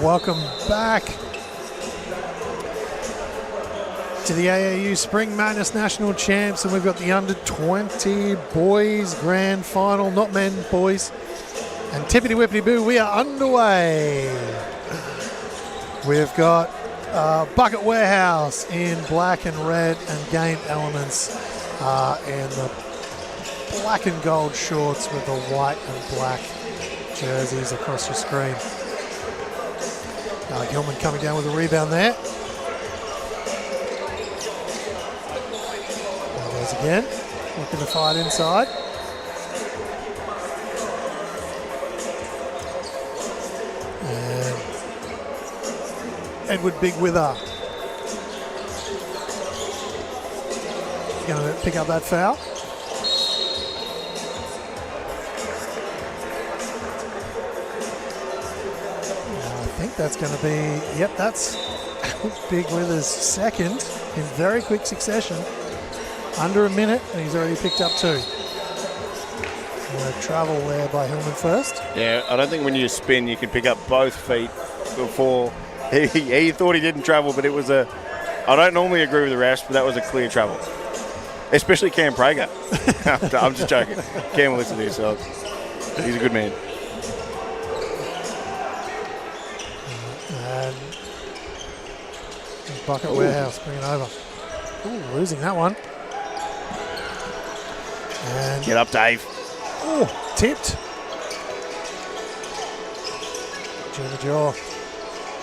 welcome back to the AAU Spring Madness National Champs, and we've got the under-20 boys grand final, not men, boys. And tippity-whippity-boo, we are underway. We've got Bucket Warehouse in black and red, and Game Elements in the black and gold shorts with the white and black jerseys across your screen. Gilman coming down with a rebound there. There goes again, looking to fight inside. And Edward Bigwither going to pick up that foul. I think that's going to be, yep, that's Bigwither's second in very quick succession. Under a minute, and he's already picked up two. Travel there by Hillman first. Yeah, I don't think when you spin you can pick up both feet before. He thought he didn't travel, but it was a... I don't normally agree with the refs, but that was a clear travel. Especially Cam Prager. I'm just joking. Cam will listen to this, so he's a good man. And Bucket Warehouse bringing over. Ooh, losing that one. And get up, Dave. Oh, tipped. Jimmy Jaw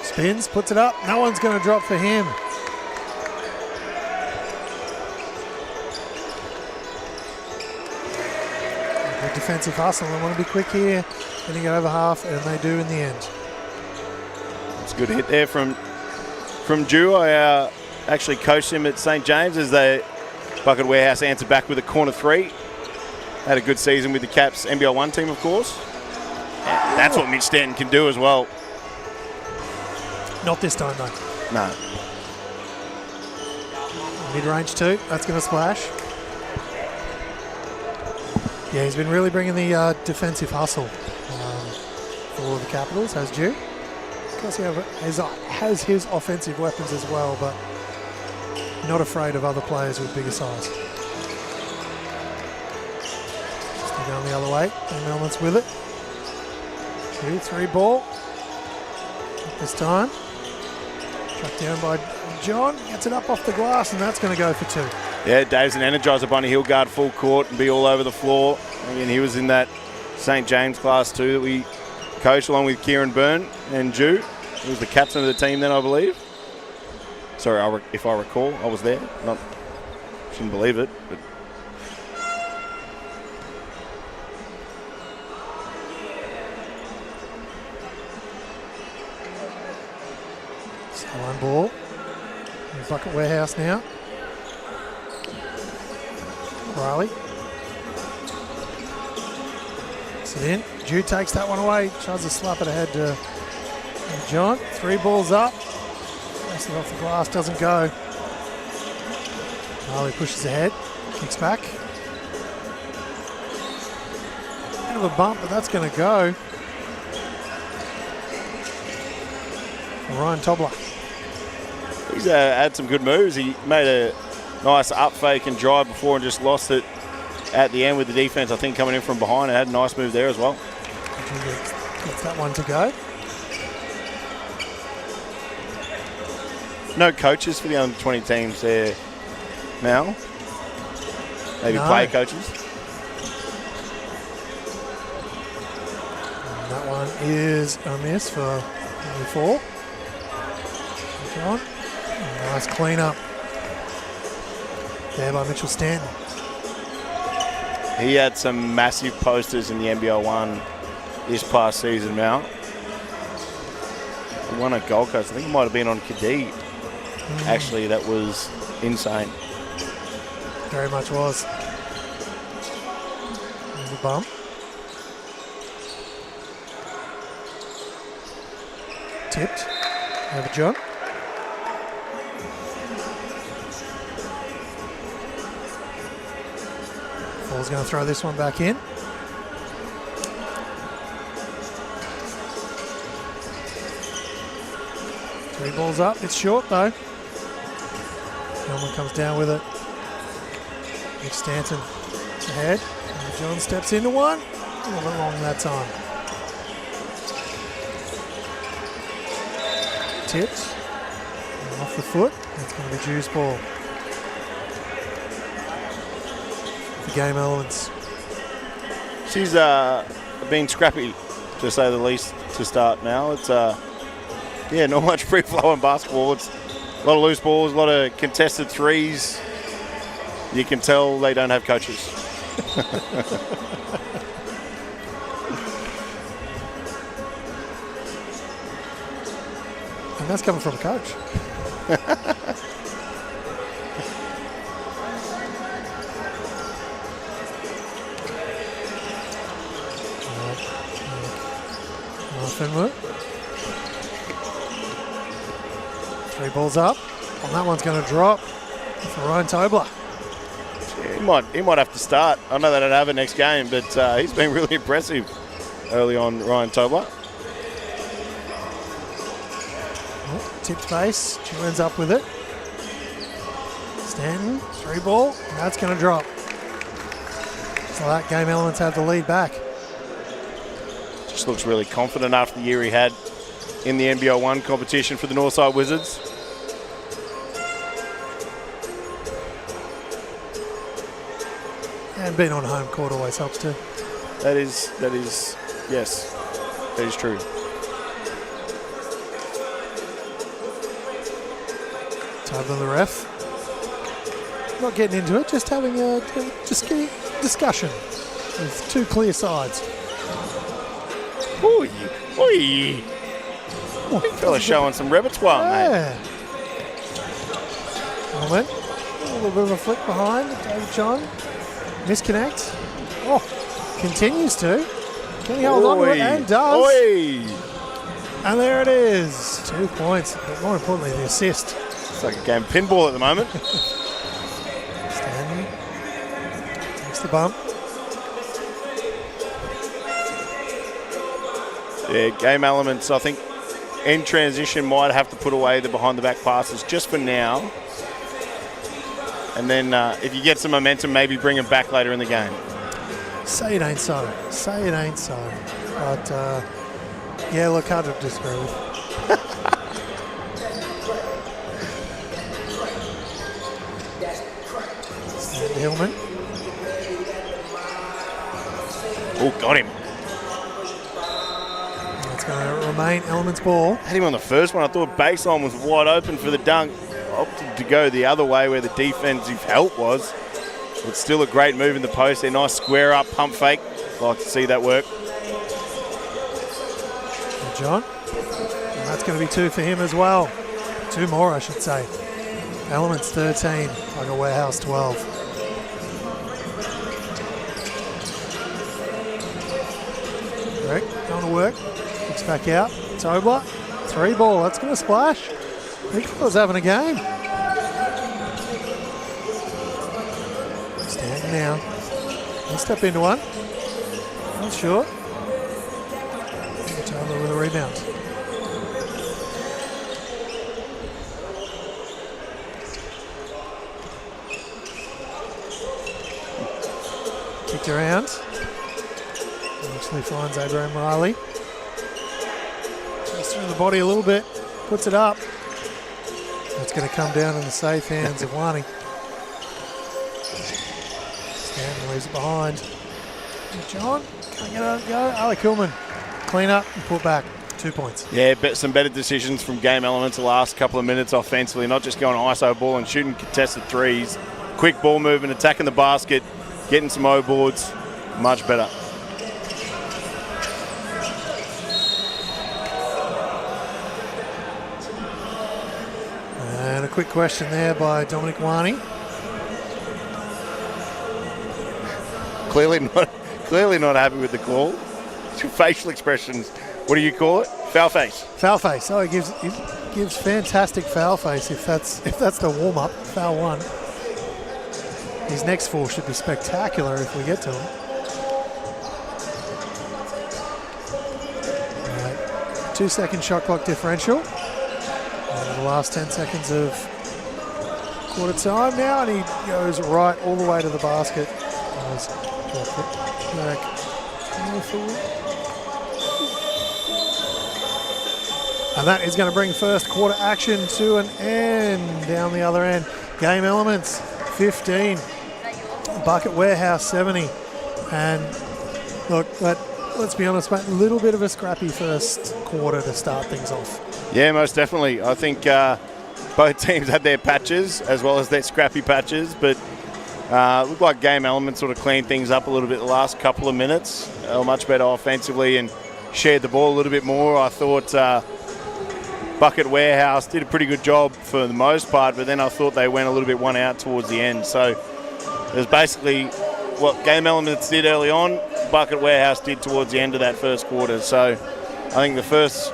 spins, puts it up. No one's going to drop for him. Good defensive hustle. They want to be quick here. Getting it over half, and they do in the end. It's a good hit there from Jew. I actually coached him at St. James as the Bucket Warehouse answered back with a corner three. Had a good season with the Caps NBL1 team, of course. And that's what Mitch Stanton can do as well. Not this time, though. No. Mid-range two. That's going to splash. Yeah, he's been really bringing the defensive hustle for the Capitals, has Jew. Of course, he has his offensive weapons as well, but not afraid of other players with bigger size. Still going the other way. And Elementz with it. 2-3 ball. Not this time. Tracked down by John. Gets it up off the glass, and that's going to go for two. Yeah, Dave's an Energizer Bunny. He'll guard full court and be all over the floor. Again, he was in that St. James class too that we coached along with Kieran Byrne and Jew. He was the captain of the team then, I believe. Sorry, if I recall, I was there. Shouldn't believe it, but. One ball. Bucket Warehouse now. Riley. Sit in. Jude takes that one away. Tries to slap it ahead to John. 3 balls up. Makes it off the glass. Doesn't go. Riley pushes ahead. Kicks back. Bit of a bump, but that's going to go. For Ryan Tobler. He's had some good moves. He made a nice up fake and drive before and just lost it at the end with the defense, I think, coming in from behind. It had a nice move there as well. Gets that one to go. No coaches for the under-20 teams there now. Maybe player coaches. And that one is a miss for number 4. John. Nice clean up there by Mitchell Stanton. He had some massive posters in the NBL1 this past season now. He won at Gold Coast. I think it might have been on Cadee. Actually, that was insane. Very much was. There's a bump. Tipped. Over John. Paul's going to throw this one back in. 3 balls up. It's short though. Hillman comes down with it. Nick Stanton ahead. And John steps into one. A little bit long that time. Tipped. And off the foot. It's going to be juice ball. The game Elements. She's been scrappy, to say the least, to start now. It's not much free flow in basketball. It's a lot of loose balls, a lot of contested threes. You can tell they don't have coaches. And that's coming from a coach. Finwood. 3 balls up. And that one's going to drop for Ryan Tobler. Yeah, he might have to start. I know they don't have it next game, but he's been really impressive early on, Ryan Tobler. Oh, tipped base. She ends up with it. Stanton, 3 ball. And that's going to drop. So that game Elements have the lead back. Just looks really confident after the year he had in the NBL1 competition for the Northside Wizards. And being on home court always helps too. That is, yes, that is true. Tobler the ref. Not getting into it, just having a discussion with 2 clear sides. Oi, oi. Big fella showing some repertoire, mate. Moment. A little bit of a flick behind. David John. Misconnect. Oh, continues to. Can he hold on to it? And does. Oi. And there it is. 2 points. But more importantly, the assist. It's like a game pinball at the moment. Stanley takes the bump. Yeah, game Elements, I think, in transition might have to put away the behind-the-back passes just for now. And then if you get some momentum, maybe bring them back later in the game. Say it ain't so. Say it ain't so. But, yeah, look, hard to disagree with. Hillman. Oh, got him. It's going to remain Elements ball. Had him on the first one. I thought baseline was wide open for the dunk. Opted to go the other way where the defensive help was. It's still a great move in the post. A nice square up pump fake. Like to see that work. And John. And that's going to be 2 for him as well. 2 more, I should say. Elements 13. Like a Warehouse 12. Rick going to work. Kicks back out. Tobler. 3 ball. That's going to splash. Big fella's having a game. Stanton now. He'll step into one. Not short. Tobler with a rebound. Kicked around. Actually finds Abraham Riley. Just through the body a little bit. Puts it up. That's going to come down in the safe hands of Wani. Stanton leaves it behind. John, can't get out, go. Alec Hillman, clean up and put back. 2 points. Yeah, some better decisions from game Elements the last couple of minutes offensively, not just going ISO ball and shooting contested threes. Quick ball movement, attacking the basket, getting some O boards. Much better. And a quick question there by Dominic Wani. Clearly not happy with the call. Facial expressions. What do you call it? Foul face. Foul face. Oh, he gives fantastic foul face if that's the warm up. Foul 1. His next 4 should be spectacular if we get to him. All right. 2-second shot clock differential. And the last 10 seconds of quarter time now, and he goes right all the way to the basket. And that is going to bring first quarter action to an end. Down the other end, Game Elements 15, Bucket Warehouse 70. And look, let's be honest, mate, a little bit of a scrappy first quarter to start things off. Yeah, most definitely. I think both teams had their patches as well as their scrappy patches, but looked like Game Elements sort of cleaned things up a little bit the last couple of minutes. Much better offensively and shared the ball a little bit more. I thought Bucket Warehouse did a pretty good job for the most part, but then I thought they went a little bit one out towards the end. So it was basically what Game Elements did early on, Bucket Warehouse did towards the end of that first quarter. So I think the first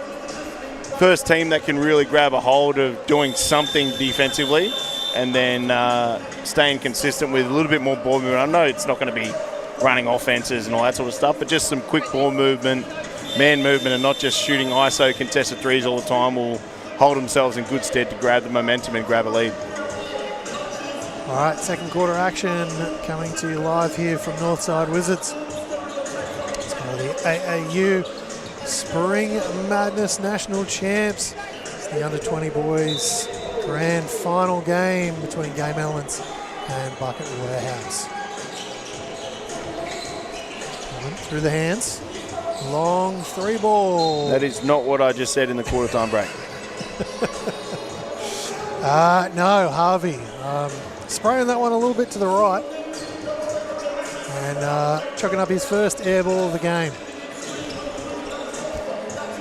team that can really grab a hold of doing something defensively and then staying consistent with a little bit more ball movement. I know it's not going to be running offenses and all that sort of stuff, but just some quick ball movement, man movement, and not just shooting ISO contested threes all the time will hold themselves in good stead to grab the momentum and grab a lead. All right, second quarter action coming to you live here from Northside Wizards. It's going to be the AAU Spring Madness National Champs. It's the under-20 boys grand final game between Game Elements and Bucket Warehouse. Through the hands. Long three ball. That is not what I just said in the quarter time break. No, Harvey. Spraying that one a little bit to the right. And chucking up his first air ball of the game.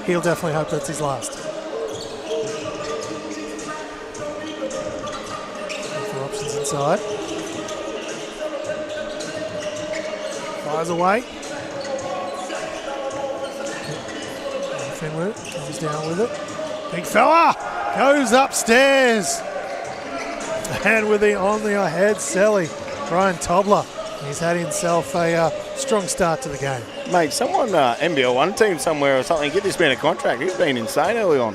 He'll definitely hope that's his last. For options inside. Fires away. Finwood comes down with it. Big fella goes upstairs. And with the on the head, Selly, Ryan Tobler. He's had himself a strong start to the game. Mate, someone, NBL1 team somewhere or something, get this man a contract. He's been insane early on.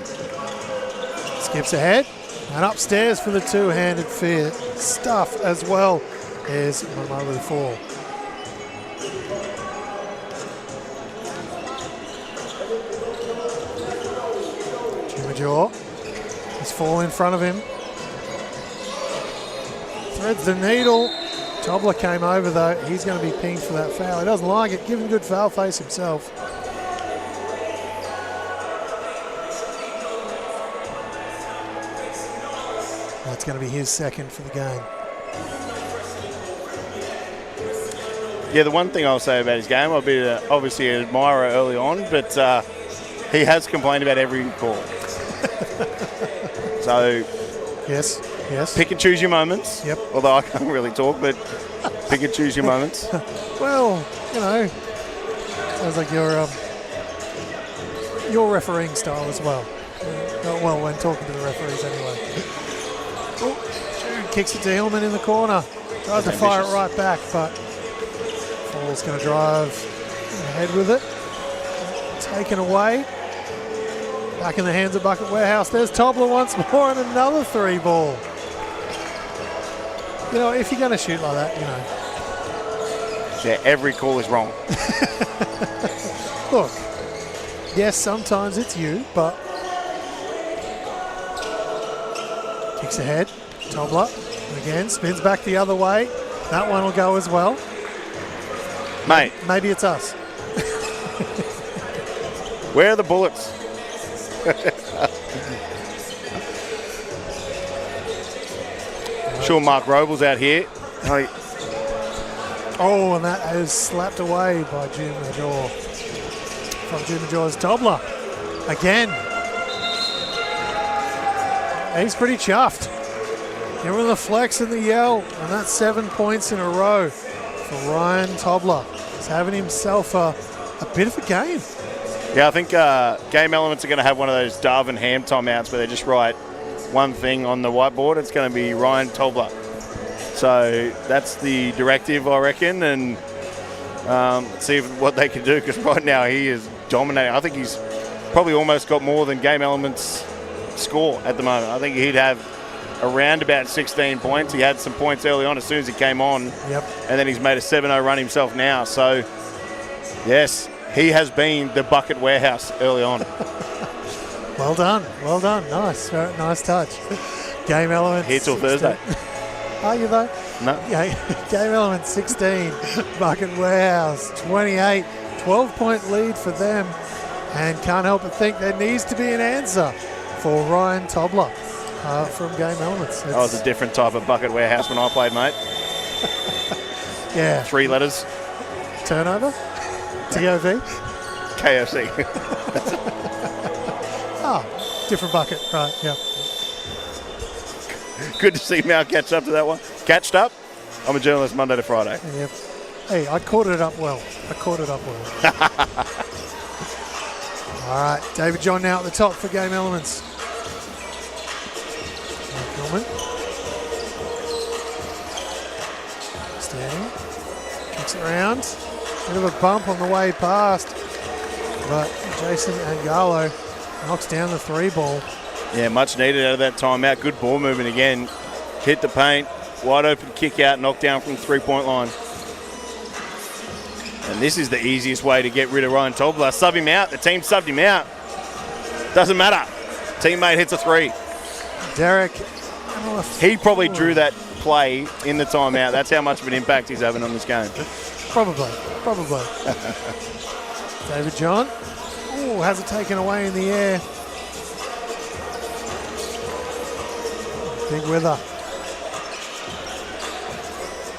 Skips ahead and upstairs for the two-handed fear stuff as well. There's one over the fall. Jaw. He's fall in front of him. Threads the needle. Tobler came over though. He's going to be pinged for that foul. He doesn't like it. Give him good foul face himself. That's going to be his second for the game. Yeah, the one thing I'll say about his game, I'll be obviously an admirer early on, but he has complained about every call. So, yes. Pick and choose your moments. Yep. Although I can't really talk, but pick and choose your moments. Well, you know, sounds like your refereeing style as well. Well, when talking to the referees anyway. Oh, kicks it to Hillman in the corner. Tries to fire it right back, but Fall's going to drive ahead with it. Taken away. Back in the hands of Bucket Warehouse. There's Tobler once more and another three ball. You know, if you're going to shoot like that, you know. Yeah, every call is wrong. Look, yes, sometimes it's you, but kicks ahead. Tobler again spins back the other way. That one will go as well. Mate. Maybe it's us. Where are the bullets? Sure, Mark Robles out here. Oh, and that is slapped away by Jim Major. From Jim Major's Tobler. Again. He's pretty chuffed. Give him the flex and the yell. And that's 7 points in a row for Ryan Tobler. He's having himself a bit of a game. Yeah, I think Game Elements are going to have one of those Darvin Ham timeouts where they just write one thing on the whiteboard. It's going to be Ryan Tobler. So that's the directive, I reckon, and see what they can do, because right now he is dominating. I think he's probably almost got more than Game Elements score at the moment. I think he'd have around about 16 points. He had some points early on as soon as he came on. Yep. And then he's made a 7-0 run himself now. So, yes, he has been the bucket warehouse early on. Well done. Well done. Nice. Very nice touch. Game Elements. Here till 16. Thursday. Are you though? No. Yeah, Game Elements 16. Bucket Warehouse 28. 12-point lead for them. And can't help but think there needs to be an answer for Ryan Tobler from Game Elements. That was a different type of bucket warehouse when I played, mate. Yeah. 3 letters. Turnover? TOV? KFC. Different bucket. Right, yeah. Good to see Mal catch up to that one. Catched up? I'm a journalist Monday to Friday. Yep. Hey, I caught it up well. All right, David John now at the top for Game Elements. Gilman. Standing. Kicks it around. Bit of a bump on the way past. But Jason Angalo knocks down the 3 ball. Yeah, much needed out of that timeout. Good ball movement again. Hit the paint. Wide open kick out, knocked down from the 3-point line. And this is the easiest way to get rid of Ryan Tobler. Sub him out. The team subbed him out. Doesn't matter. Teammate hits a 3. Derek. He probably drew that play in the timeout. That's how much of an impact he's having on this game. Probably. David John. Oh, has it taken away in the air. Big weather.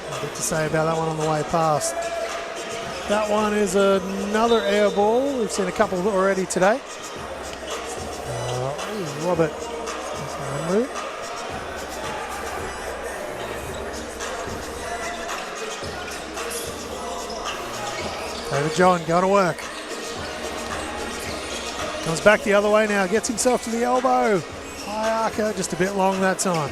Nothing to say about that one on the way past. That one is another air ball. We've seen a couple already today. Robert. David John going to work. Comes back the other way now. Gets himself to the elbow. High archer, just a bit long that time.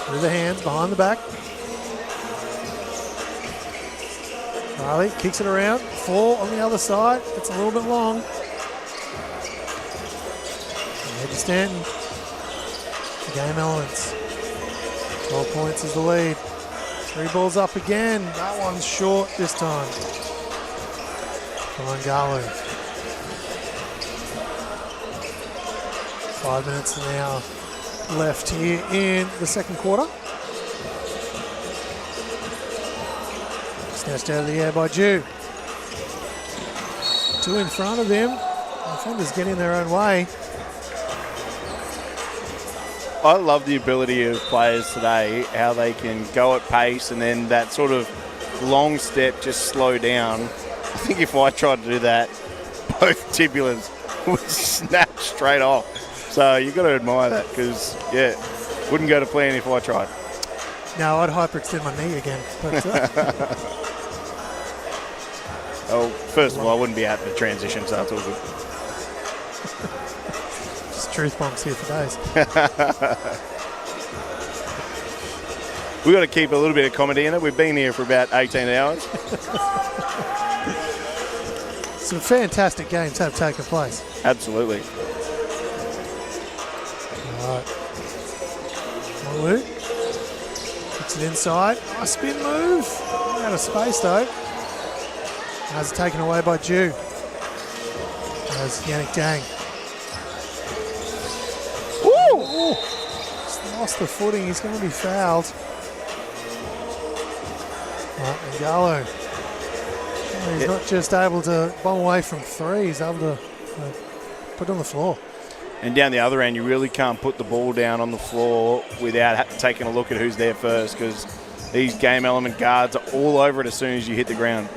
Through the hands, behind the back. Riley kicks it around. 4 on the other side. It's a little bit long. Eddie Stanton. Game Elements. 12 points is the lead. 3 balls up again. That one's short this time. Come on, Galu. 5 minutes now left here in the second quarter. Snatched out of the air by Jew. 2 in front of him. Defenders getting their own way. I love the ability of players today, how they can go at pace and then that sort of long step just slow down. I think if I tried to do that, both tibulars would snap straight off. So you've got to admire that because, yeah, wouldn't go to plan if I tried. No, I'd hyperextend my knee again. But, oh, first of all, I wouldn't be out in the transition, so it's all good. Just truth bombs here for days. We've got to keep a little bit of comedy in it. We've been here for about 18 hours. Some fantastic games have taken place. Absolutely. All right. Malu kicks it inside. Nice spin move. Out of space though. As taken away by Jew. As Yannick Dang. Ooh! Just lost the footing. He's going to be fouled. Right, and Gallo. He's not just able to bomb away from 3. He's able to put it on the floor. And down the other end, you really can't put the ball down on the floor without taking a look at who's there first because these game element guards are all over it as soon as you hit the ground.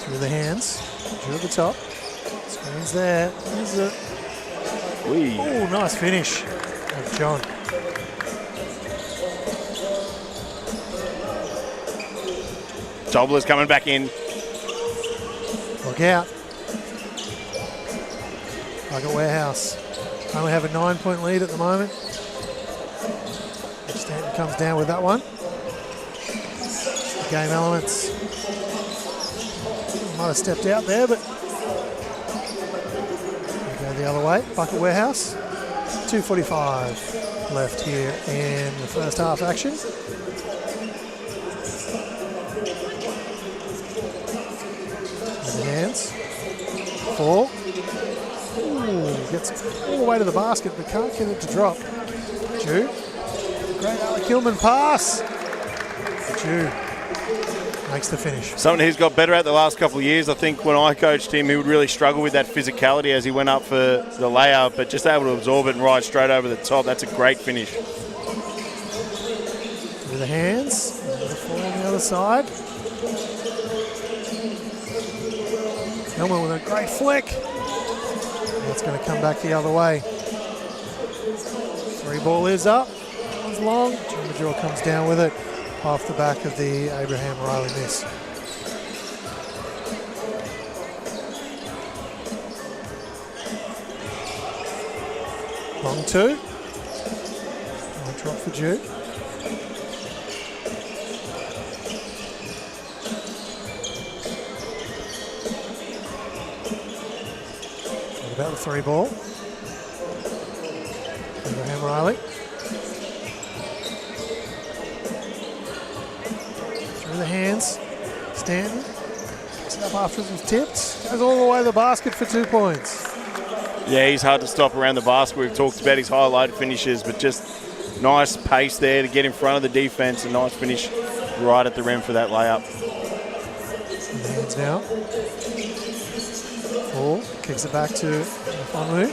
Through the hands. Drew at the top. Screen's there. There's a... Oh, nice finish. That's John. Tobler's coming back in. Look out. Bucket Warehouse. Only have a 9-point lead at the moment. Stanton comes down with that one. Game Elements. Might have stepped out there, but we go the other way. Bucket Warehouse. 2:45 left here in the first half action. With the hands. 4. Ooh, gets all the way to the basket, but can't get it to drop. Jew. Great Alec Hillman pass. Jew makes the finish. Something he's got better at the last couple of years. I think when I coached him, he would really struggle with that physicality as he went up for the layup, but just able to absorb it and ride straight over the top. That's a great finish. With the hands. The fall on the other side. Hillman with a great flick. That's going to come back the other way. 3 ball is up. One's long. Jimmy Jaw comes down with it off the back of the Abraham Riley miss. Long 2. One drop for Jude. What about the 3 ball? Abraham Riley. Through the hands. Stanton. Picks it up after it was tipped. Goes all the way to the basket for 2 points. Yeah, he's hard to stop around the basket. We've talked about his highlighted finishes, but just nice pace there to get in front of the defense. A nice finish right at the rim for that layup. Hands now. 4. Kicks it back to Fonlu.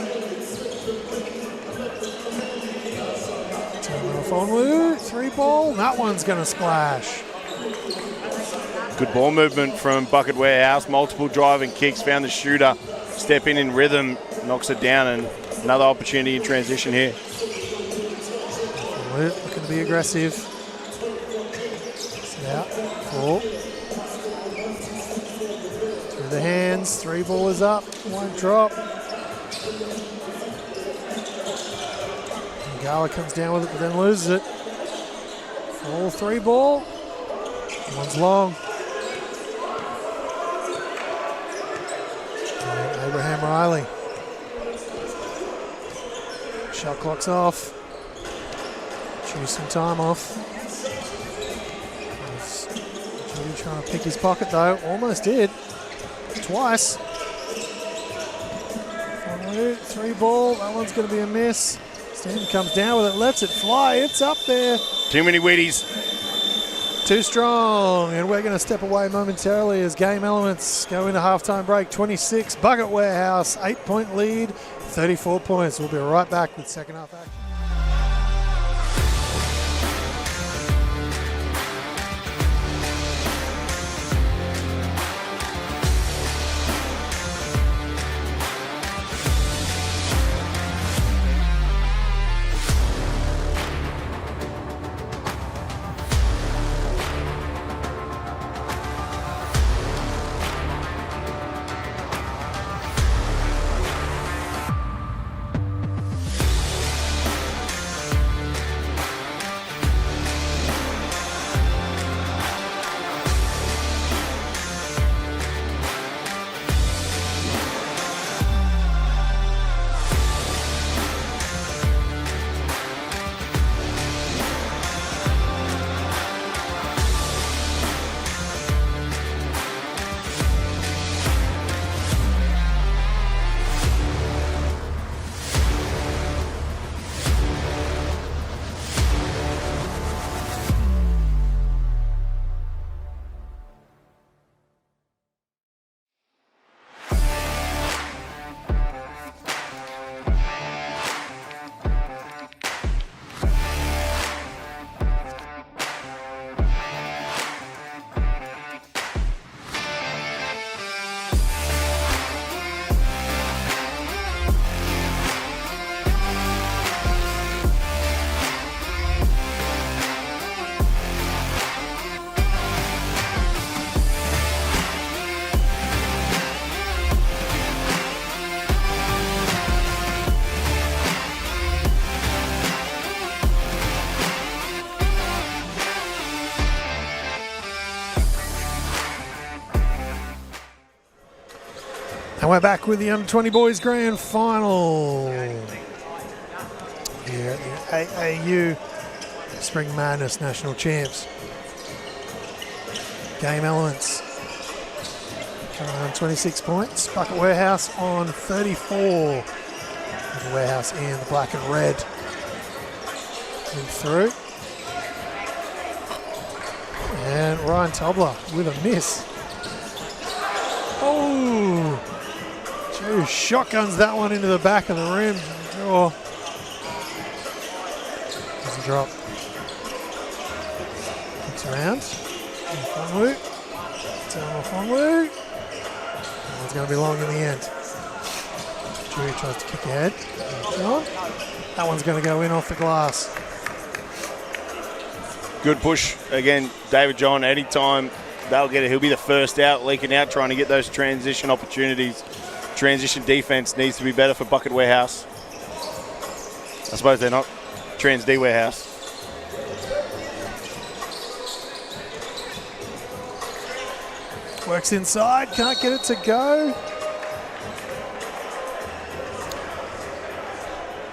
Fonlu. 3 ball. That one's going to splash. Good ball movement from Bucket Warehouse. Multiple driving kicks. Found the shooter. Step in rhythm. Knocks it down, and another opportunity in transition here. Looking to be aggressive. Sit out. 4. Through the hands. 3 ball is up. Won't drop. Gala comes down with it, but then loses it. 4, 3 ball. One's long. And Abraham Riley. Shot clock's off. Choose some time off. Judy trying to pick his pocket though. Almost did. Twice. 3 ball. That one's going to be a miss. Stanton comes down with it, lets it fly. It's up there. Too many Wheaties. Too strong. And we're going to step away momentarily as Game Elements go into halftime break. 26. Bucket Warehouse. 8-point lead. 34 points. We'll be right back with second half action. And we're back with the Under-20 Boys Grand Final here at the AAU Spring Madness National Champs. Game Elements on 26 points. Bucket Warehouse on 34. With the Warehouse in the black and red. In through. And Ryan Tobler with a miss. Oh! Joe shotguns that one into the back of the rim. Oh. Doesn't drop. Looks around. Fonglu. Fonglu. It's going to be long in the end. Chewy tries to kick ahead. John. That one's going to go in off the glass. Good push again, David John. Anytime they'll get it, he'll be the first out, leaking out, trying to get those transition opportunities. Transition defense needs to be better for Bucket Warehouse. I suppose they're not Trans D Warehouse. Works inside, can't get it to go.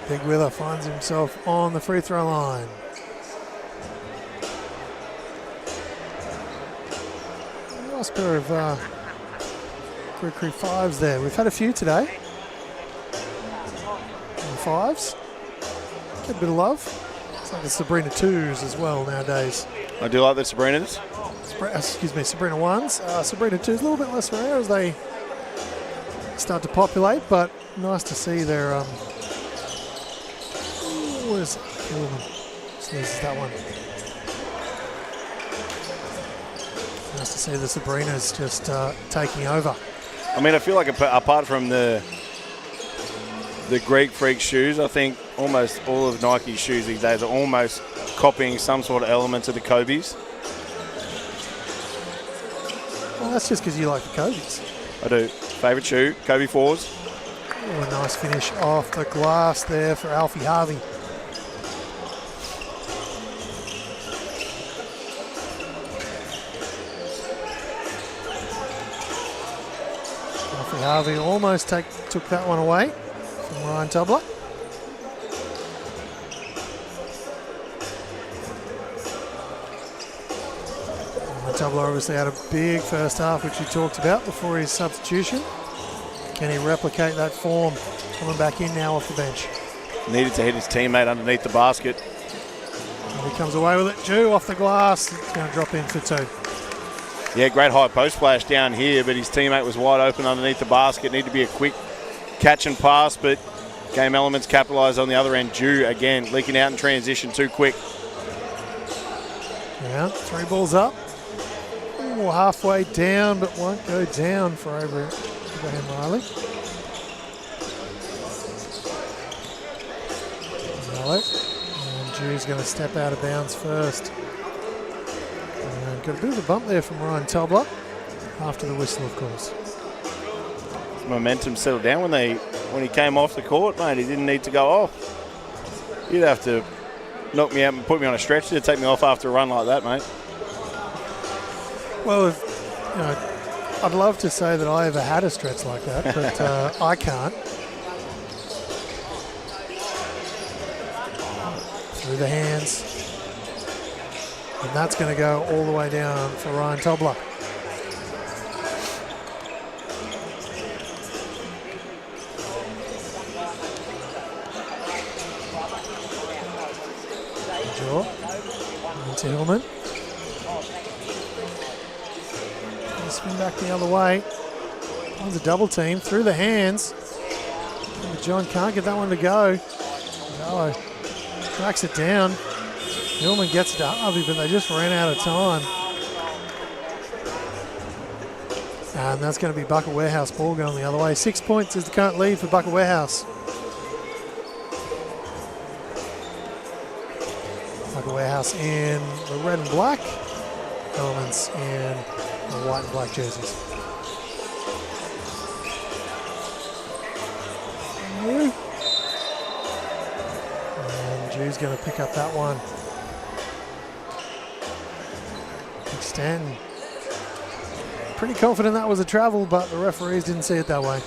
Big Wither finds himself on the free throw line. Nice pair of Crew fives there. We've had a few today. And fives. Get a bit of love. It's like the Sabrina twos as well nowadays. I do like the Sabrinas. Sabrina ones. Sabrina twos, a little bit less rare as they start to populate, but nice to see their where's sneezes that one. Nice to see the Sabrinas just taking over. I mean, I feel like apart from the Greek Freak shoes, I think almost all of Nike's shoes these days are almost copying some sort of element of the Kobe's. Well, that's just because you like the Kobe's. I do. Favourite shoe, Kobe 4s. Oh, a nice finish off the glass there for Alfie Harvey. Alfie Harvey almost took that one away from Ryan Tobler. Tobler obviously had a big first half, which he talked about before his substitution. Can he replicate that form coming back in now off the bench? Needed to hit his teammate underneath the basket. And he comes away with it. Jew off the glass. It's going to drop in for two. Yeah, great high post flash down here, but his teammate was wide open underneath the basket. Needed to be a quick catch and pass, but Game Elements capitalised on the other end. Jew again leaking out in transition too quick. Yeah, 3 balls up. Ooh, halfway down, but won't go down for Abraham Riley. And Jew's going to step out of bounds first. And got a bit of a bump there from Ryan Tobler after the whistle, of course. Momentum settled down when he came off the court, mate. He didn't need to go off. You'd have to knock me out and put me on a stretcher to take me off after a run like that, mate. Well, I'd love to say that I ever had a stretch like that, but I can't. Through the hands. And that's going to go all the way down for Ryan Tobler. Jaw. Into Hillman. Spin back the other way. One's a double team through the hands. John can't get that one to go. Gallo tracks it down. Hillman gets it to Harvey, but they just ran out of time. And that's going to be Bucket Warehouse ball going the other way. 6 points is the current lead for Bucket Warehouse. Bucket Warehouse in the red and black. Elements in the white and black jerseys. And Jew's going to pick up that one. Big Stanton pretty confident that was a travel, but the referees didn't see it that way.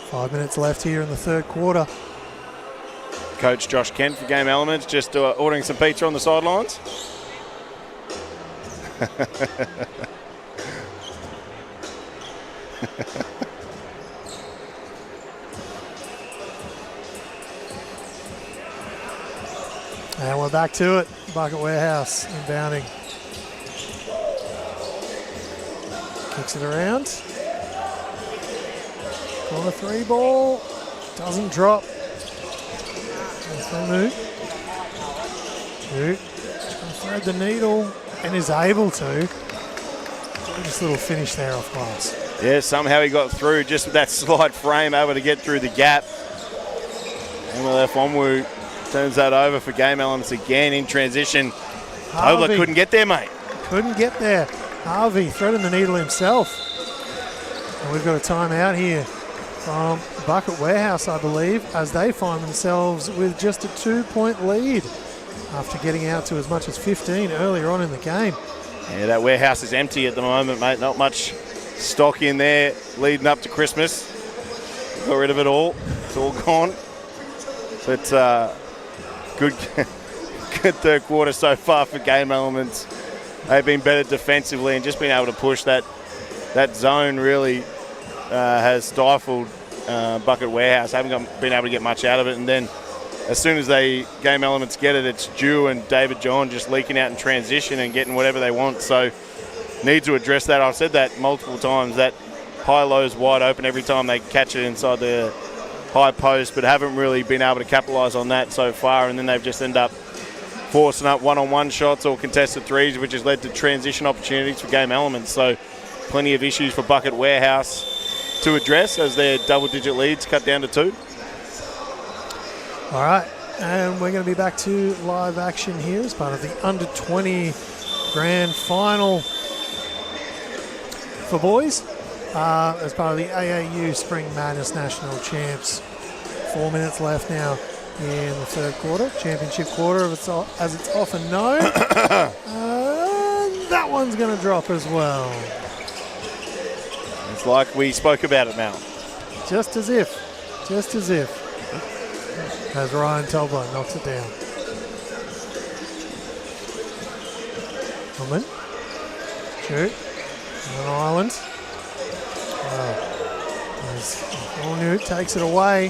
Five minutes left here in the third quarter. Coach Josh Kent for Game Elements just ordering some pizza on the sidelines. And we're back to it. Bucket Warehouse inbounding. Kicks it around. Corner three ball. Doesn't drop. Move. Thread the needle and is able to. Just a little finish there off glass. Yeah, somehow he got through just with that slight frame, able to get through the gap. And Onwu turns that over for Game Elements again in transition. Tobler couldn't get there, mate. Couldn't get there. Harvey threading the needle himself. And we've got a timeout here from Bucket Warehouse, I believe, as they find themselves with just a 2-point lead after getting out to as much as 15 earlier on in the game. Yeah, that warehouse is empty at the moment, mate. Not much stock in there leading up to Christmas. Got rid of it all. It's all gone. But good third quarter so far for Game Elements. They've been better defensively and just been able to push that zone really has stifled Bucket Warehouse. Haven't been able to get much out of it. And then as soon as Game Elements get it, it's Drew and David John just leaking out in transition and getting whatever they want. So need to address that. I've said that multiple times, that high-low is wide open every time they catch it inside the high post, but haven't really been able to capitalise on that so far. And then they've just ended up forcing up one-on-one shots or contested threes, which has led to transition opportunities for Game Elements. So plenty of issues for Bucket Warehouse to address as their double-digit leads cut down to 2. All right, and we're going to be back to live action here as part of the Under-20 Grand Final for boys, as part of the AAU Spring Madness National Champs. 4 minutes left now in the third quarter, championship quarter, as it's often known. That one's going to drop as well. It's like we spoke about it, Mal. Just as if. As Ryan Tobler knocks it down. Coleman. Shoot. On Ireland. Onwu takes it away.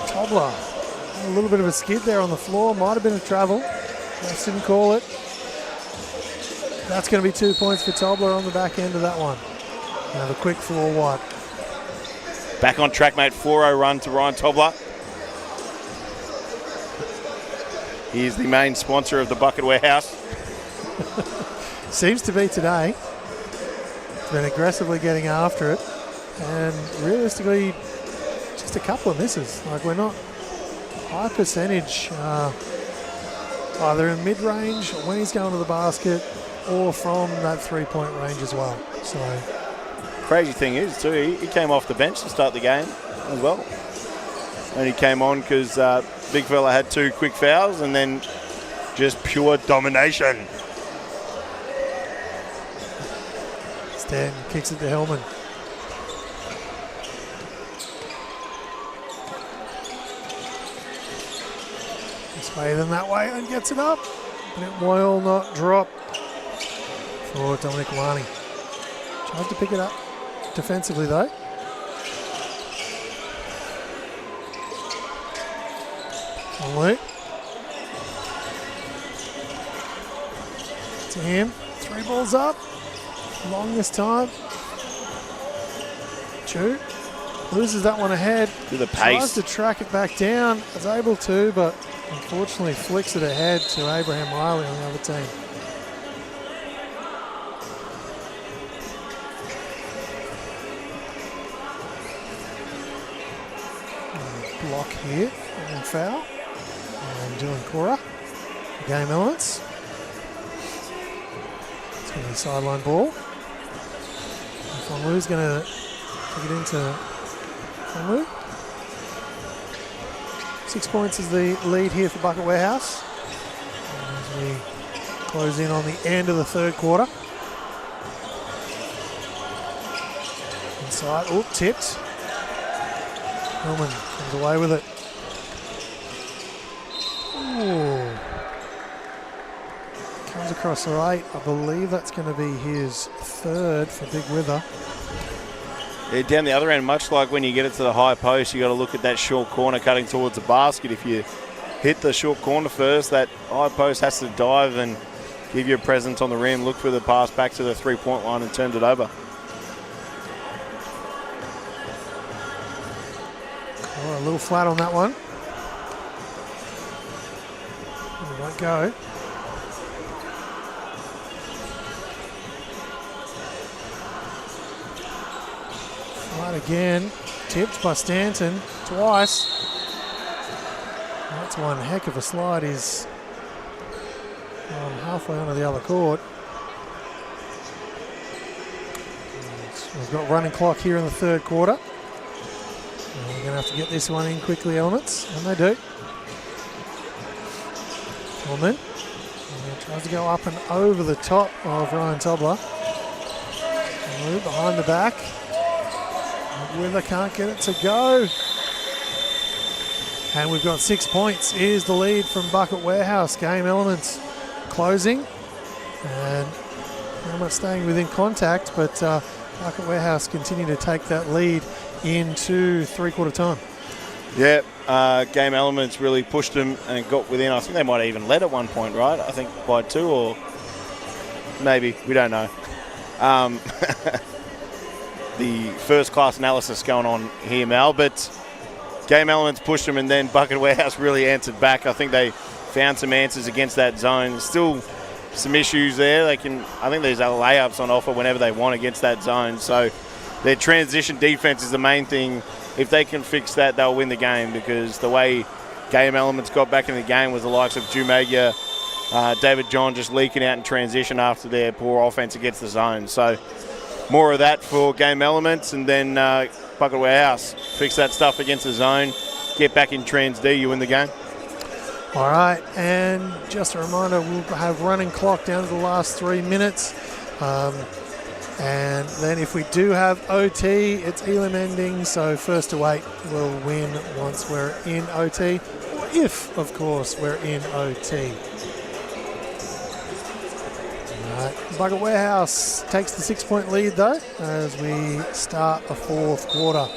Tobler. A little bit of a skid there on the floor. Might have been a travel. Just didn't call it. That's going to be 2 points for Tobler on the back end of that one. Another quick floor wipe. Back on track, mate. 4-0 run to Ryan Tobler. He's the main sponsor of the Bucket Warehouse. Seems to be today. He's been aggressively getting after it. And realistically, just a couple of misses. Like, we're not high percentage, either in mid-range when he's going to the basket or from that 3-point range as well. So crazy thing is, too, he came off the bench to start the game as well. And he came on because big fella had 2 quick fouls and then just pure domination. Stan kicks it to Hellman. This way then that way and gets it up. But it will not drop for Dominic Wani. Tries to pick it up defensively though. Onwu. To him. 3 balls up. Long this time. Chu loses that one ahead. To the pace. Tries to track it back down. Is able to, but unfortunately flicks it ahead to Abraham Riley on the other team. Block here and foul. And Dylan Cora, Game Elements. It's going to be a sideline ball. Onwu's going to take it into Onwu. 6 points is the lead here for Bucket Warehouse. We close in on the end of the third quarter. Inside, oh, tipped. Hillman comes away with it. Ooh. Comes across the right. I believe that's going to be his third for Big Wither. Yeah, down the other end, much like when you get it to the high post, you got to look at that short corner cutting towards the basket. If you hit the short corner first, that high post has to dive and give you a presence on the rim. Look for the pass back to the three-point line and turn it over. Oh, a little flat on that one. It won't go. Flat again. Tipped by Stanton twice. That's one heck of a slide. He's halfway onto the other court. We've got running clock here in the third quarter. And we're going to have to get this one in quickly, Elements, and they do. Hillman tries to go up and over the top of Ryan Tobler. Move behind the back. Wither can't get it to go. And we've got 6 points. Is the lead from Bucket Warehouse. Game Elements closing. And very much staying within contact, but Bucket Warehouse continue to take that lead into three-quarter time. Yeah, Game Elements really pushed them and got within. I think they might have even led at one point, right? I think by 2 or maybe. We don't know. The first-class analysis going on here, Mal, but Game Elements pushed them, and then Bucket Warehouse really answered back. I think they found some answers against that zone. Still some issues there. I think there's layups on offer whenever they want against that zone. So their transition defense is the main thing. If they can fix that, they'll win the game, because the way Game Elements got back in the game was the likes of Jumagia, David John just leaking out in transition after their poor offense against the zone. So more of that for Game Elements, and then Bucket Warehouse fix that stuff against the zone, get back in trans D, you win the game. All right, and just a reminder, we'll have running clock down to the last 3 minutes. And then if we do have OT, it's Elam ending, so first to 8 will win once we're in OT, or if, of course, we're in OT. All right, Bucket Warehouse takes the 6-point lead, though, as we start the fourth quarter.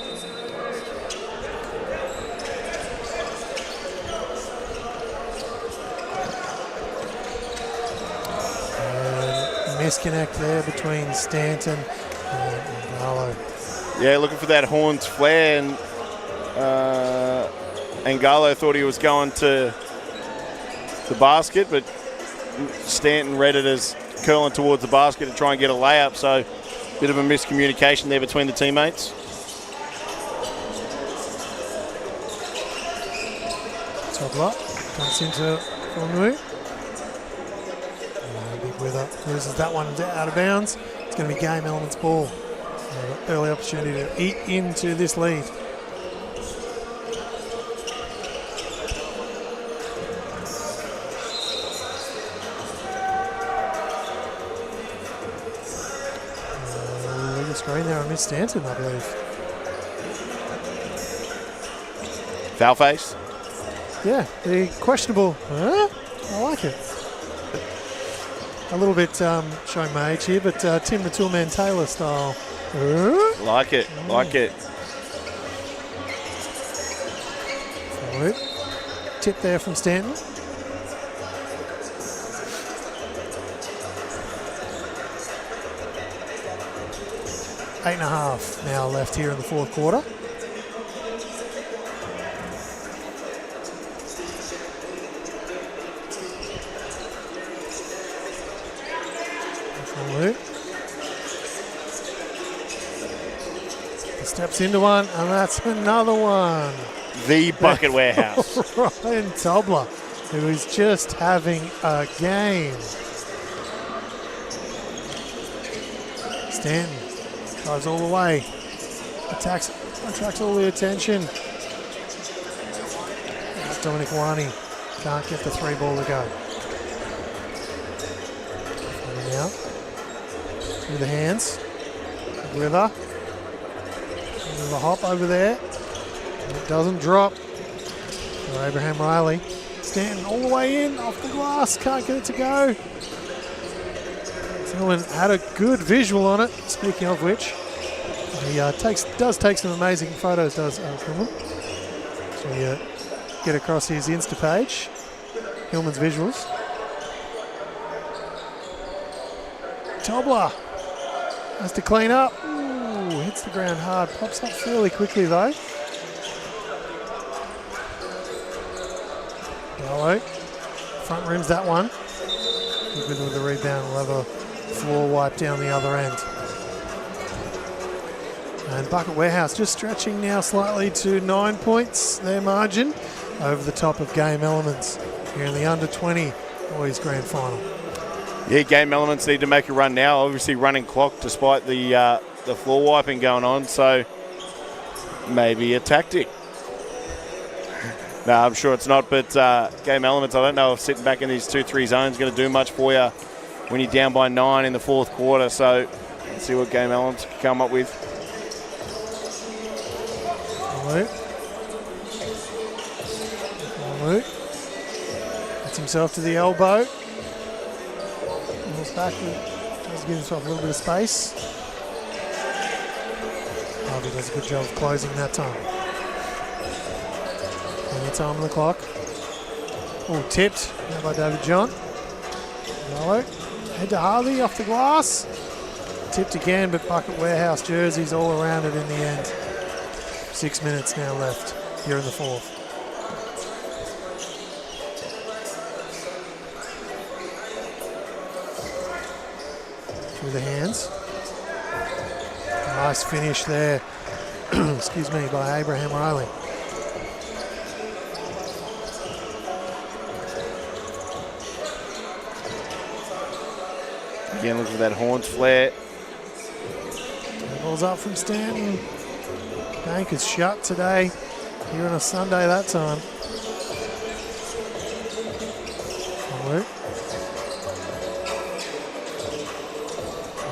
Misconnect there between Stanton and Gallo. Yeah, looking for that Horns flare, and Gallo thought he was going to the basket, but Stanton read it as curling towards the basket to try and get a layup, so a bit of a miscommunication there between the teammates. Tobler comes into Fonmu. Big Wither loses that one out of bounds. It's going to be Game Elements ball. Early opportunity to eat into this lead. Legal screen there on Miss Stanton, I believe. Foul face? Yeah, the questionable. I like it. A little bit showing my age here, but Tim the Toolman Taylor style. Like it, like it. Forward. Tip there from Stanton. Eight and a half now left here in the fourth quarter. Steps into one, and that's another one. The Bucket Warehouse. Ryan Tobler, who is just having a game. Stanton drives all the way. Attracts all the attention. Dominic Wani can't get the 3 ball to go. Now, through the hands. River. There's a hop over there. And it doesn't drop. For Abraham Riley. Stanton all the way in, off the glass. Can't get it to go. Someone had a good visual on it, speaking of which. He does take some amazing photos, does Hillman. So get across his Insta page. Hillman's visuals. Tobler has to clean up. Ooh, hits the ground hard. Pops up fairly quickly though. Gallo front rims that one. Good with the rebound. We'll have a floor wipe down the other end. And Bucket Warehouse just stretching now slightly to 9 points, their margin, over the top of Game Elements here in the under-20 boys grand final. Yeah, Game Elements need to make a run now. Obviously running clock despite the floor wiping going on, so maybe a tactic. No, I'm sure it's not, but Game Elements, I don't know if sitting back in these 2-3 zones is going to do much for you when you're down by 9 in the fourth quarter, so let's see what Game Elements can come up with. Luke gets himself to the elbow. Moves back, tries to give himself a little bit of space. Harvey does a good job of closing that time. Plenty of time on the clock. Oh, tipped now by David John. Yellow. Head to Harvey off the glass. Tipped again, but Bucket Warehouse jerseys all around it in the end. 6 minutes now left here in the fourth. Through the hands. Nice finish there, excuse me, by Abraham Riley. Again, look for that horns flare. Ball's up from Stanton. Bank is shut today. Here on a Sunday that time.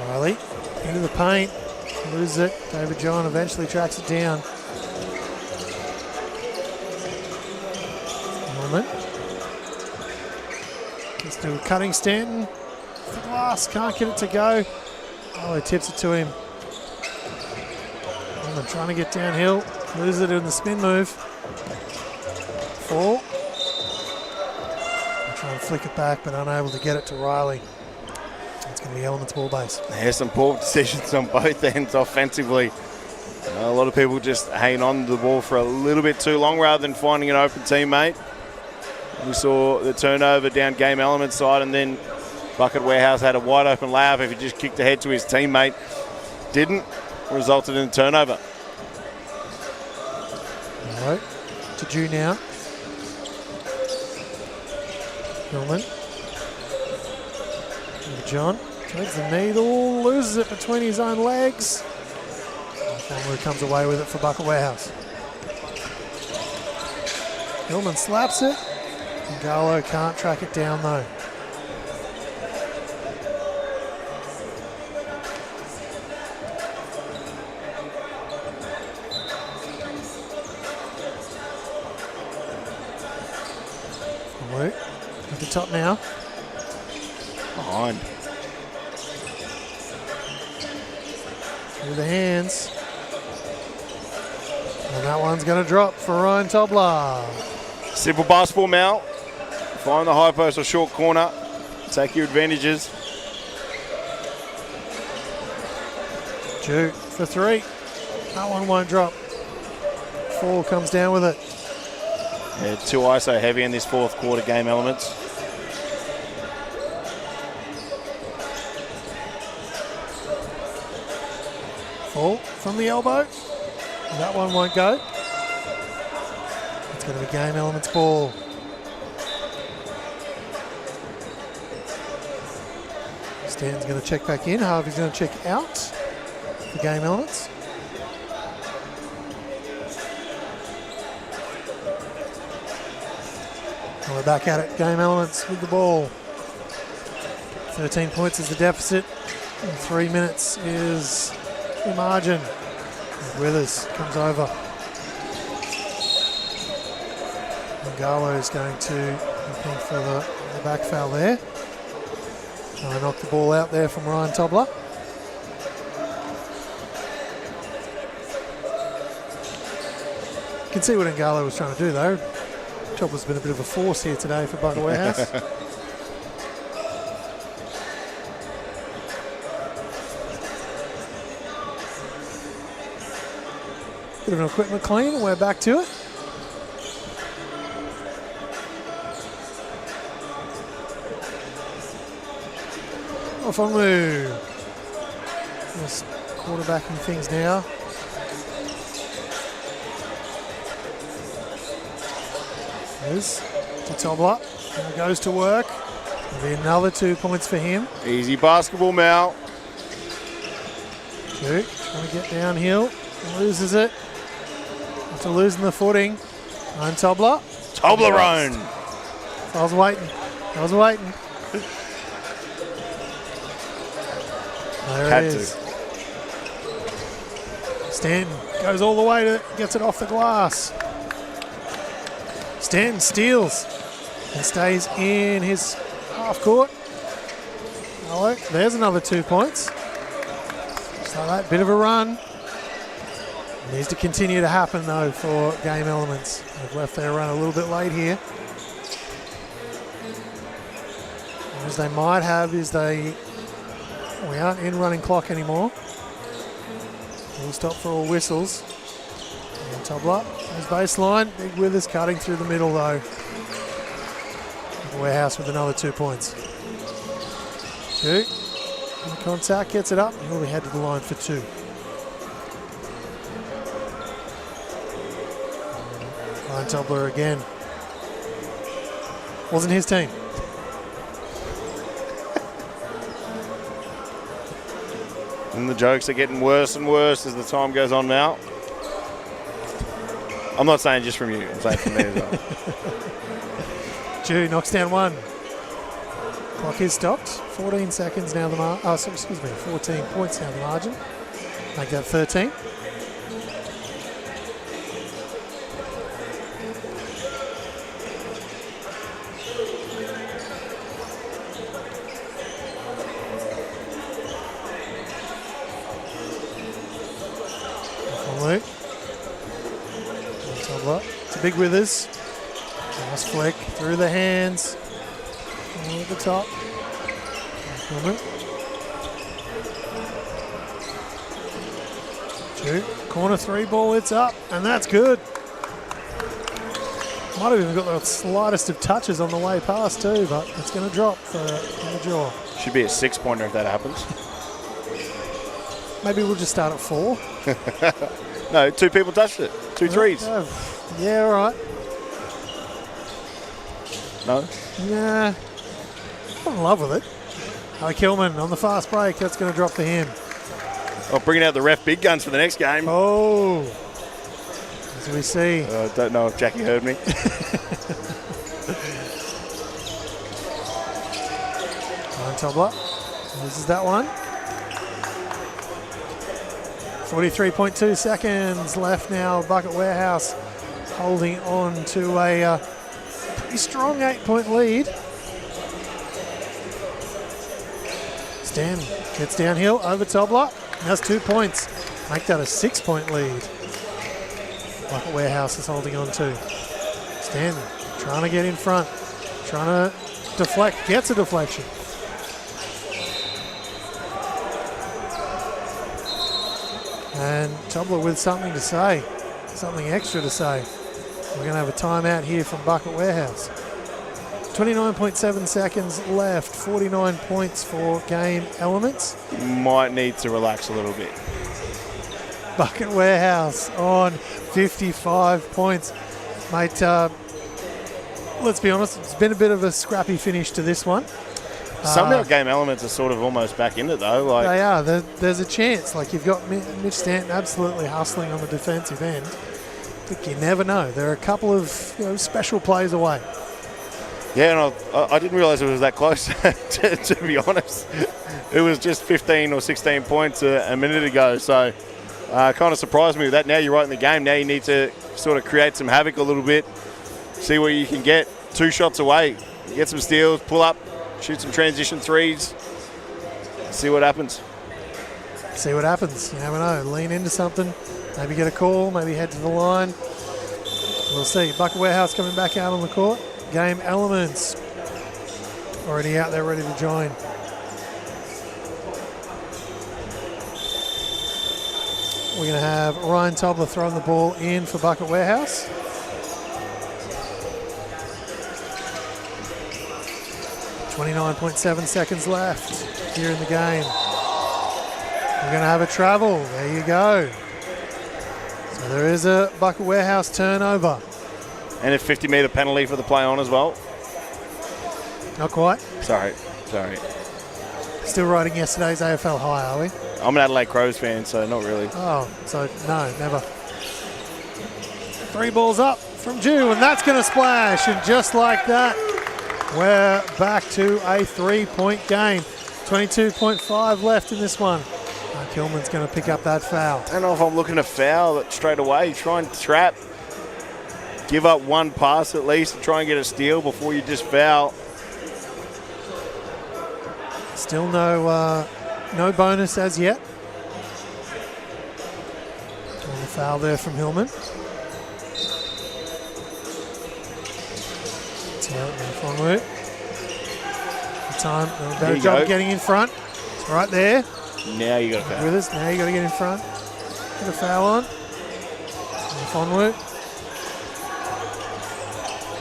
Riley into the paint. Loses it. David John eventually tracks it down. Norman. Gets to a cutting Stanton. The glass, can't get it to go. Oh, he tips it to him. Norman trying to get downhill. Loses it in the spin move. Fall. Trying to flick it back, but unable to get it to Riley. It's going to be Elementz ball base. There's some poor decisions on both ends offensively. A lot of people just hanging on to the ball for a little bit too long rather than finding an open teammate. We saw the turnover down Game Elements side, and then Bucket Warehouse had a wide open layup. If he just kicked ahead to his teammate, didn't, resulted in a turnover. All right, to Jew now. Hillman. John takes the needle, loses it between his own legs. Family comes away with it for Bucket Warehouse. Hillman slaps it. Gallo can't track it down though. Luke at the top now. Behind. Through the hands. And that one's going to drop for Ryan Tobler. Simple basketball, Mal. Find the high post or short corner. Take your advantages. Jew for three. That one won't drop. Fall comes down with it. Yeah, 2 ISO heavy in this fourth quarter, Game Elements. Fall from the elbow. That one won't go. It's going to be Game Elements ball. Stanton's going to check back in. Harvey's going to check out for Game Elements. And we're back at it. Game Elements with the ball. 13 points is the deficit. And 3 minutes is the margin. Withers comes over. Ngalo is going to looking for the back foul there. Trying to knock the ball out there from Ryan Tobler. You can see what Ngalo was trying to do though. Tobler's been a bit of a force here today for Bucket Warehouse. Bit of an equipment clean and we're back to it. Off on move. Just quarterbacking things now. There's to Tobler. Now goes to work. There'll be another 2 points for him. Easy basketball, Mal. Trying to get downhill. Loses it. After losing the footing. Ryan Tobler. Toblerone. I was waiting. There it is. Stanton goes all the way to gets it off the glass. Stanton steals and stays in his half court. Oh, there's another 2 points. Just like that, bit of a run. Needs to continue to happen though for Game Elements. They've left their run a little bit late here. As they might have is we aren't in running clock anymore. We'll stop for all whistles. And Tobler, his baseline. Big Withers cutting through the middle though. Warehouse with another 2 points. 2. In contact, gets it up. He'll be head to the line for 2. Ryan Tobler again. Wasn't his team. And the jokes are getting worse and worse as the time goes on now. I'm not saying just from you, I'm saying from me as well. Jew knocks down 1. Clock is stopped. 14 seconds now the margin. 14 points now the margin. Make that 13. It's a big Withers. Nice flick through the hands. At the top. Corner 3 ball, it's up, and that's good. Might have even got the slightest of touches on the way past too, but it's going to drop in the jaw. Should be a 6-pointer if that happens. Maybe we'll just start at 4. No, 2 people touched it. 2 threes. Yeah, all right. No? Nah. I'm in love with it. Ali Kilman on the fast break. That's going to drop for him. Oh, bringing out the ref big guns for the next game. Oh. As we see. I don't know if Jackie heard me. Ryan Tobler. This is that one. 43.2 seconds left now. Bucket Warehouse holding on to a pretty strong 8-point lead. Stan gets downhill over Tobler. Has 2 points. Make that a 6-point lead. Bucket Warehouse is holding on to. Stan trying to get in front. Trying to deflect. Gets a deflection. And Tobler with something to say. Something extra to say. We're going to have a timeout here from Bucket Warehouse. 29.7 seconds left. 49 points for Game Elements. Might need to relax a little bit. Bucket Warehouse on 55 points. Mate, let's be honest, it's been a bit of a scrappy finish to this one. Somehow Game Elements are sort of almost back in it though. Like they are. There's a chance. Like you've got Mitch Stanton absolutely hustling on the defensive end. But you never know. There are a couple of special plays away. Yeah, and I didn't realise it was that close, to be honest. It was just 15 or 16 points a minute ago, so kind of surprised me with that. Now you're right in the game. Now you need to sort of create some havoc a little bit, see where you can get 2 shots away, get some steals, pull up, shoot some transition threes, see what happens. See what happens. You never know. Lean into something, maybe get a call, maybe head to the line. We'll see. Bucket Warehouse coming back out on the court. Game Elements already out there ready to join. We're going to have Ryan Tobler throwing the ball in for Bucket Warehouse. .7 seconds left here in the game. We're going to have a travel. There you go. So there is a Bucket Warehouse turnover. And a 50-metre penalty for the play on as well. Not quite. Sorry. Still riding yesterday's AFL high, are we? I'm an Adelaide Crows fan, so not really. Oh, so no, never. 3 balls up from Jew, and that's going to splash. And just like that, we're back to a 3-point game. 22.5 left in this one. Kilman's going to pick up that foul. I don't know if I'm looking to foul it straight away. Try and trap. Give up 1 pass at least and try and get a steal before you just foul. Still no bonus as yet. And the foul there from Hillman. Time, a better job getting in front. It's right there. Now you got a foul. With us. Now you got to get in front. Get a foul on. Fonwood.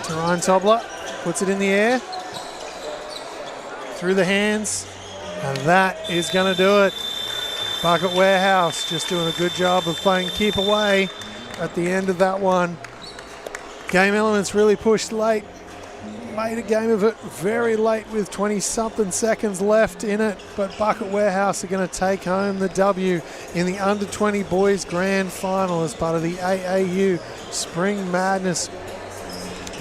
To Ryan Tobler. Puts it in the air. Through the hands. And that is going to do it. Bucket Warehouse just doing a good job of playing keep away at the end of that one. Game Elements really pushed late. Made a game of it very late with 20-something seconds left in it, but Bucket Warehouse are going to take home the W in the Under-20 Boys Grand Final as part of the AAU Spring Madness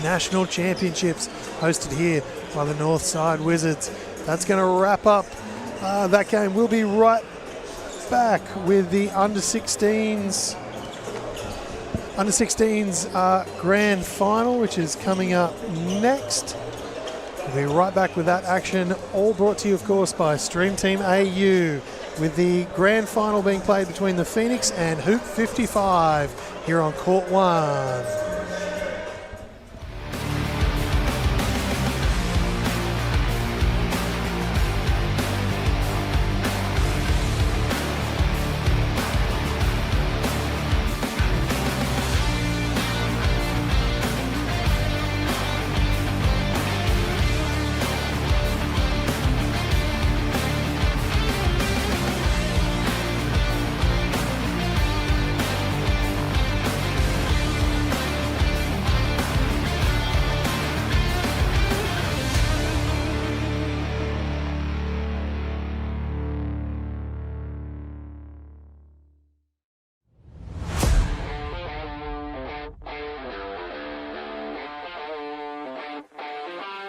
National Championships hosted here by the Northside Wizards. That's going to wrap up that game. We'll be right back with the Under-16s Grand Final, which is coming up next. We'll be right back with that action, all brought to you, of course, by Stream Team AU, with the Grand Final being played between the Phoenix and Hoop 55 here on Court 1.